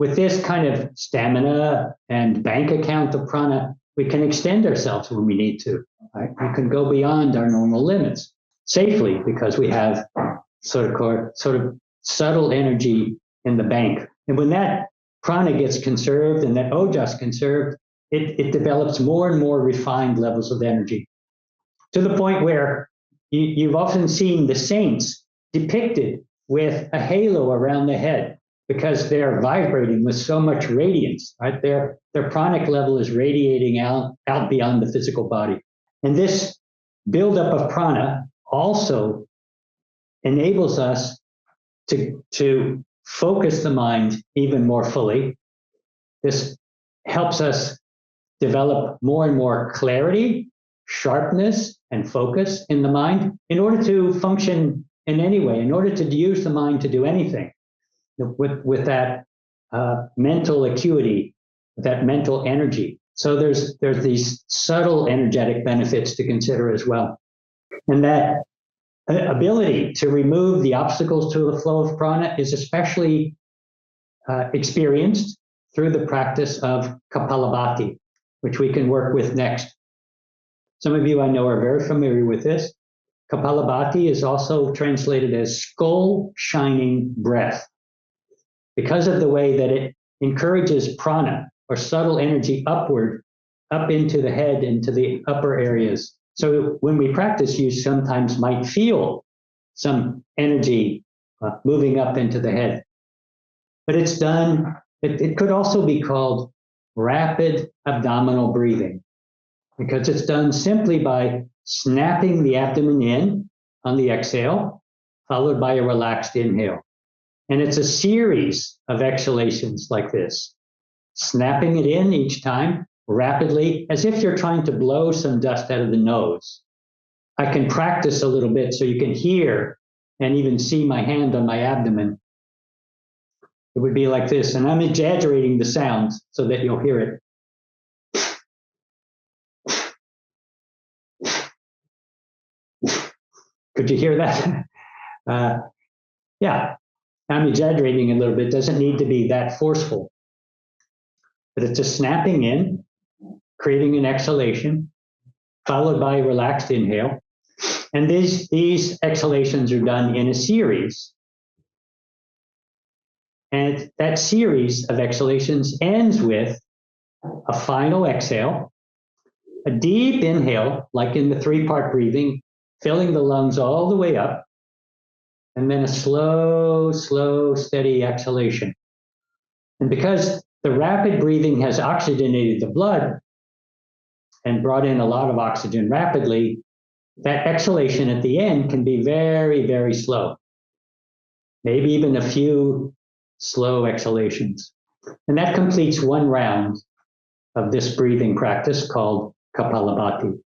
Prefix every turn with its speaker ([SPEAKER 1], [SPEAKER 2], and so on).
[SPEAKER 1] with this kind of stamina and bank account of prana, we can extend ourselves when we need to. Right? We can go beyond our normal limits safely because we have sort of subtle energy in the bank. And when that prana gets conserved and that ojas conserved, it develops more and more refined levels of energy to the point where you've often seen the saints depicted with a halo around the head because they're vibrating with so much radiance, right? Their pranic level is radiating out beyond the physical body. And this buildup of prana also enables us to focus the mind even more fully. This helps us develop more and more clarity, sharpness, and focus in the mind in order to function in any way, in order to use the mind to do anything with that mental acuity, that mental energy. So there's these subtle energetic benefits to consider as well. And that ability to remove the obstacles to the flow of prana is especially experienced through the practice of Kapalabhati, which we can work with next. Some of you I know are very familiar with this. Kapalabhati is also translated as skull shining breath because of the way that it encourages prana or subtle energy upward, up into the head, into the upper areas. So when we practice, you sometimes might feel some energy moving up into the head. But it's done, it could also be called rapid abdominal breathing because it's done simply by snapping the abdomen in on the exhale, followed by a relaxed inhale. And it's a series of exhalations like this, snapping it in each time rapidly, as if you're trying to blow some dust out of the nose. I can practice a little bit so you can hear and even see my hand on my abdomen. It would be like this, and I'm exaggerating the sounds so that you'll hear it. Could you hear that? Yeah, I'm exaggerating a little bit. It doesn't need to be that forceful. But it's a snapping in, creating an exhalation, followed by a relaxed inhale. And these exhalations are done in a series. And that series of exhalations ends with a final exhale, a deep inhale, like in the 3-part breathing, filling the lungs all the way up, and then a slow, steady exhalation. And because the rapid breathing has oxygenated the blood and brought in a lot of oxygen rapidly, that exhalation at the end can be very, very slow. Maybe even a few slow exhalations. And that completes one round of this breathing practice called Kapalabhati.